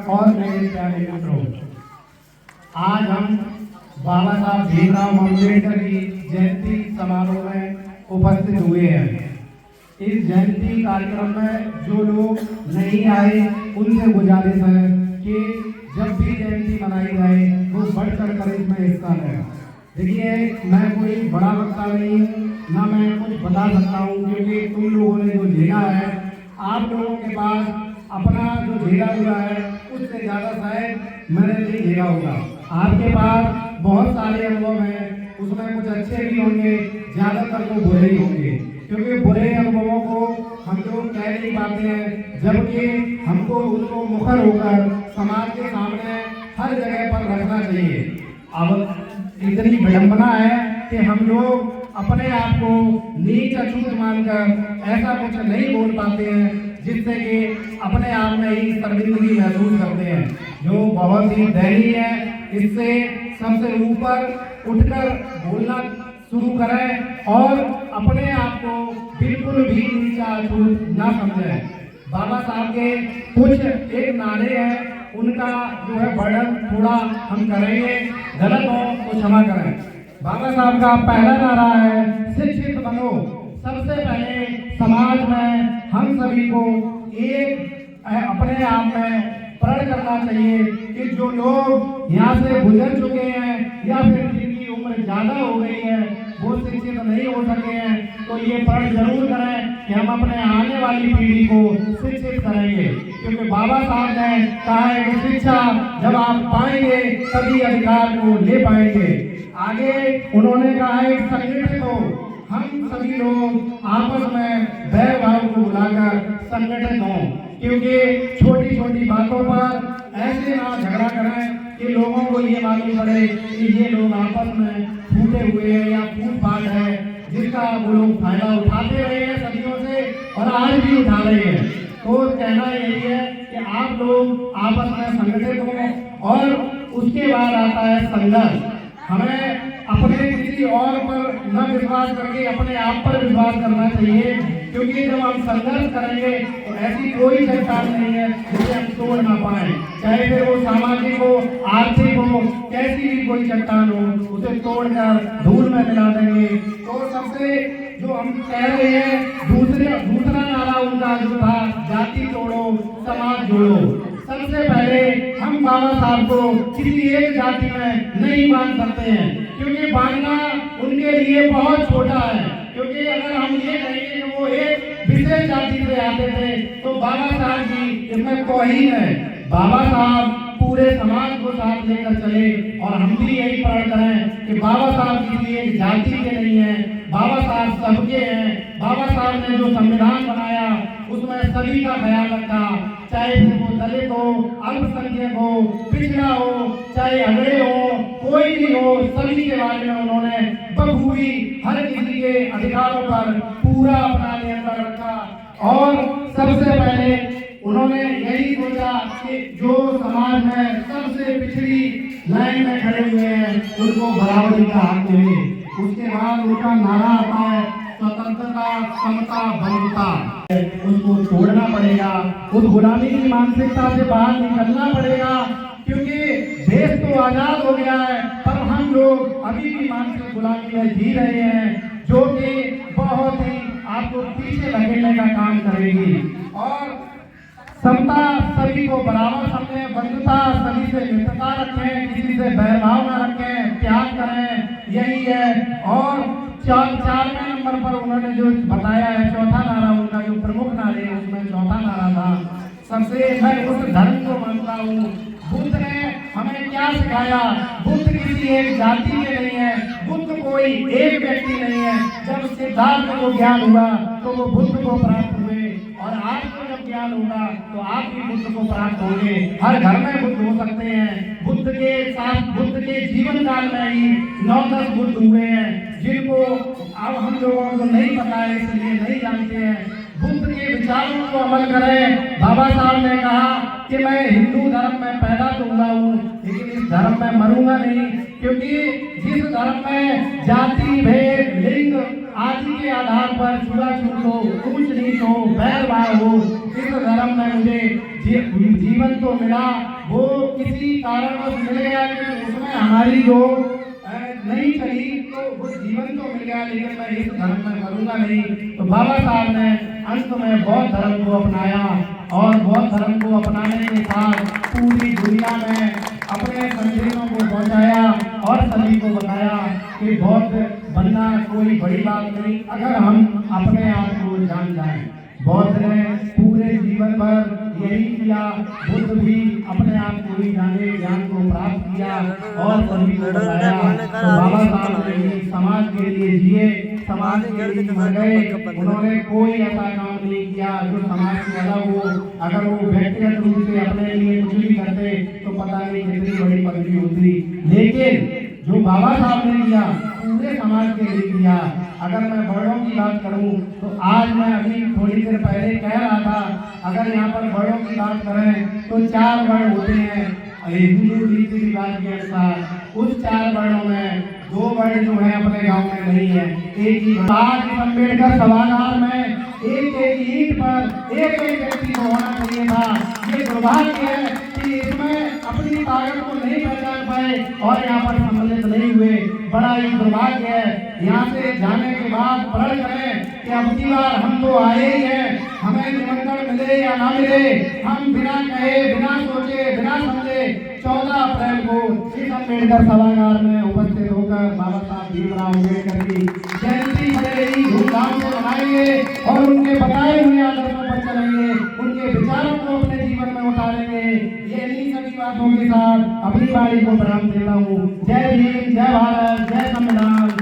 और मेरे प्यारे मित्रों, आज हम बाबा साहब भीमराव अम्बेडकर की जयंती समारोह में उपस्थित हुए हैं। इस जयंती कार्यक्रम में जो लोग नहीं आए उनसे गुजारिश है कि जब भी जयंती मनाई जाए वो बढ़ चढ़ कर इसमें हिस्सा लें। देखिए, मैं कोई बड़ा वक्ता नहीं हूँ, ना मैं कुछ बता सकता हूँ, क्योंकि तुम लोगों ने जो झेला है, आप लोगों के पास अपना जो झेला हुआ है उससे ज़्यादा शायद मैंने नहीं झेला होगा। आपके पास बहुत सारे अनुभव हैं, उसमें कुछ अच्छे भी होंगे, ज़्यादातर तो बुरे ही होंगे, क्योंकि बुरे अनुभवों को हम लोग कह नहीं पाते हैं, जबकि हमको उनको मुखर होकर समाज के सामने हर जगह पर रखना चाहिए। अब इतनी विडंबना है कि हम लोग अपने आप को नीच अछूत मानकर ऐसा कुछ नहीं बोल पाते हैं जिससे कि अपने आप में ही शर्मिंदगी महसूस करते हैं, जो बहुत ही दयनीय है। इससे सबसे ऊपर उठकर बोलना शुरू करें और अपने आप को बिल्कुल भी नीचा अछूत ना समझें। बाबा साहब के कुछ एक नारे हैं, उनका जो है वर्णन थोड़ा हम करेंगे, गलत हो तो क्षमा करें। बाबा साहब का पहला नारा है, शिक्षित बनो। सबसे पहले समाज में हम सभी को एक अपने आप में प्रण करना चाहिए कि जो लोग यहाँ से गुजर चुके हैं या फिर जिनकी उम्र ज़्यादा हो गई है, वो शिक्षित नहीं हो सके हैं, तो ये प्रण जरूर करें कि हम अपने आने वाली पीढ़ी को शिक्षित करेंगे, क्योंकि बाबा साहब ने कहा है कि शिक्षा जब आप पाएंगे तभी अधिकार को ले पाएंगे। आगे उन्होंने कहा है संगठित हो, हम सभी लोग आपस में बैर भाव को बुलाकर संगठित हों, क्योंकि छोटी छोटी बातों पर ऐसे ना झगड़ा करें कि लोगों को ये मालूम पड़े कि ये लोग आपस में फूटे हुए हैं या फूट फाट है, जिसका वो लोग फायदा उठाते रहे हैं सदियों से और आज भी उठा रहे हैं। तो कहना यही है कि आप लोग आपस में संगठित हों और उसके बाद आता है संघर्ष। हमें अपने किसी और पर न विश्वास करके अपने आप पर विश्वास करना चाहिए, क्योंकि जब हम संघर्ष करेंगे तो ऐसी कोई चट्टान नहीं है जिसे हम तोड़ ना पाए, चाहे फिर वो सामाजिक हो, आर्थिक हो, कैसी भी कोई चट्टान हो, उसे तोड़कर धूल में मिला देंगे। तो सबसे जो हम कह रहे हैं, दूसरा नारा उनका जो था, जाति तोड़ो समाज जोड़ो। सबसे पहले हम बाबा साहब को किसी एक जाति में नहीं बांध सकते हैं, क्योंकि बांधना उनके लिए बहुत छोटा है। क्योंकि अगर हम ये कहेंगे कि वो एक विशेष जाति से आते थे तो बाबा साहब की इसमें तौहीन है। बाबा साहब पूरे समाज को साथ लेकर चले और हम भी यही प्रण करें कि बाबा साहब किसी एक जाति के नहीं है, बाबा साहब सबके हैं। बाबा साहब ने जो संविधान बनाया उसमें सभी का ख्याल रखा, चाहे वो दलित हो, अल्पसंख्यक हो, पिछड़ा हो, चाहे अगड़े हो, कोई भी हो, सभी के बारे में उन्होंने बखूबी हर किसी के अधिकारों पर पूरा अपना नियंत्रण रखा। और सबसे पहले उन्होंने यही सोचा कि जो समाज में सबसे पिछड़ी लाइन में खड़े हुए हैं उनको बराबरी का हक मिले। उसके बाद उनका नारा आता है, स्वतंत्रता, समता, बंधुता। उसको छोड़ना पड़ेगा, उस गुलामी की मानसिकता से बाहर निकलना पड़ेगा, क्योंकि देश तो आजाद हो गया है पर हम लोग अभी भी मानसिक गुलामी में जी रहे हैं, जो कि बहुत ही आपको पीछे धकेलने का काम करेगी। और समता सभी को बराबर समझें, बंधुता सभी से मित्रता रखें, किसी से बैरभाव न रखें, त्याग करें, यही है। और 4वें नंबर पर उन्होंने जो बताया है, चौथा नारा उनका जो प्रमुख नारे है उसमें चौथा नारा था, सबसे मैं उस धर्म को मानता हूँ। बुद्ध ने हमें क्या सिखाया? बुद्ध किसी एक जाति के नहीं है, बुद्ध कोई एक व्यक्ति नहीं है। जब सिद्धार्थ को ज्ञान हुआ तो वो बुद्ध को प्राप्त हुए, और आपको जब ज्ञान होगा तो आप भी बुद्ध को प्राप्त होंगे। हर घर में बुद्ध हो सकते हैं। बुद्ध के साथ बुद्ध के जीवन काल में ही 9-10 बुद्ध हुए हैं, जिनको अब हम लोगों को नहीं पता है, इसलिए नहीं जानते हैं। बुद्ध के विचारों को अमल करें। बाबा साहब ने कहा कि मैं हिंदू धर्म में पैदा तो हुआ हूँ, लेकिन इस धर्म में मरूंगा नहीं, क्योंकि जिस धर्म में जाति भेद, लिंग आदि के आधार पर छुआछूत हो, ऊंच नीच हो, भेदभाव हो, इस धर्म में मुझे जीवन तो मिला, वो किसी कारणवश मिल गया, लेकिन उसमें हमारी जो नहीं चली, तो वो जीवन तो मिल गया, लेकिन मैं इस धर्म में करूंगा नहीं। तो बाबा साहब ने अंत में बौद्ध धर्म को अपनाया और बौद्ध धर्म को अपनाने के साथ पूरी दुनिया में अपने संदेशों को पहुंचाया और सभी को बताया कि बौद्ध बनना कोई बड़ी बात नहीं, अगर हम अपने आप को जान जाएं। बौद्ध ने पूरे जीवन भर यही किया, बुद्ध भी अपने आप को ही जाने, ज्ञान को प्राप्त किया और सभी को बताया। तो बाबा साहब ने भी समाज के लिए जिए, समाज के लिए मर गए, उन्होंने कोई ऐसा काम नहीं किया जो समाज से अलग हो। अगर वो व्यक्तिगत रूप से अपने लिए कुछ भी करते तो पता नहीं कितनी बड़ी पदवी होती, लेकिन जो बाबा साहब ने किया पूरे समाज के लिए किया। अगर मैं बड़ों की बात करूं तो आज मैं अभी थोड़ी देर पहले कह रहा था, अगर यहाँ पर बड़ों की बात करें तो 4 वर्ण होते हैं हिंदू रीति रिवाज के अनुसार। उस 4 वर्णों में 2 वर्ण जो है अपने गांव में नहीं है। एक ही आज अम्बेडकर सभागार में एक ईंट पर एक व्यक्ति को होना चाहिए था। ये दुर्भाग्य है कि इसमें अपनी ताकत को नहीं पहचान पाए और यहाँ पर सम्मिलित नहीं हुए। बड़ा ही दुर्भाग्य है। यहाँ से जाने के बाद प्रण करें कि अब की बार हम तो आए ही हैं, हमें निमंत्रण मिले या ना मिले, हम बिना कहे, बिना सोचे, बिना समझे 14 अप्रैल को इस अम्बेडकर सभागार में उपस्थित होकर बाबा साहब भीमराव अम्बेडकर की जयंती बड़े ही धूमधाम से मनाएंगे और उनके बताए हुए आदर्शों पर चलेंगे, उनके विचारों को अपने जीवन में उतारेंगे। ये इन्हीं सभी बातों के साथ अपनी बाड़ी को प्रणाम देता हूँ। जय भीम, जय भारत, जय संविधान।